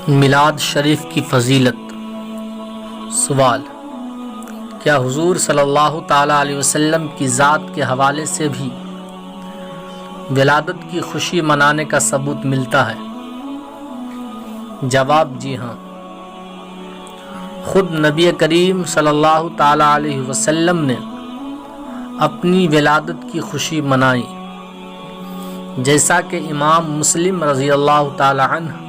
میلاد شریف کی فضیلت۔ سوال: کیا حضور صلی اللہ تعالیٰ علیہ وسلم کی ذات کے حوالے سے بھی ولادت کی خوشی منانے کا ثبوت ملتا ہے؟ جواب: جی ہاں۔ خود نبی کریم صلی اللہ تعالیٰ علیہ وسلم نے اپنی ولادت کی خوشی منائی، جیسا کہ امام مسلم رضی اللہ تعالیٰ عنہ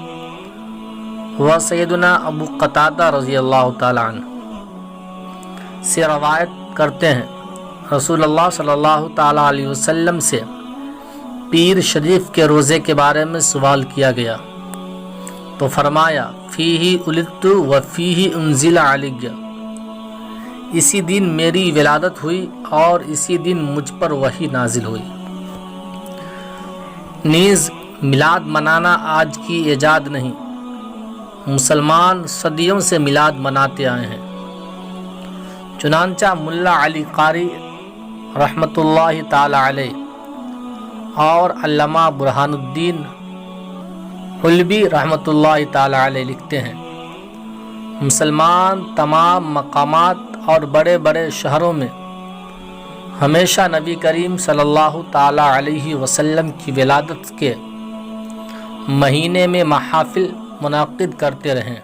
و سیدنا ابو قتادہ رضی اللہ تعالیٰ عنہ سے روایت کرتے ہیں، رسول اللہ صلی اللہ تعالیٰ علیہ وسلم سے پیر شریف کے روزے کے بارے میں سوال کیا گیا تو فرمایا: فیہ ولدت و فیہ انزل علی، اسی دن میری ولادت ہوئی اور اسی دن مجھ پر وحی نازل ہوئی۔ نیز میلاد منانا آج کی ایجاد نہیں، مسلمان صدیوں سے میلاد مناتے آئے ہیں۔ چنانچہ ملا علی قاری رحمۃ اللہ تعالی علیہ اور علامہ برہان الدین حلبی رحمۃ اللہ تعالی علیہ لکھتے ہیں، مسلمان تمام مقامات اور بڑے بڑے شہروں میں ہمیشہ نبی کریم صلی اللہ تعالی علیہ وسلم کی ولادت کے مہینے میں محافل منعقد کرتے رہیں۔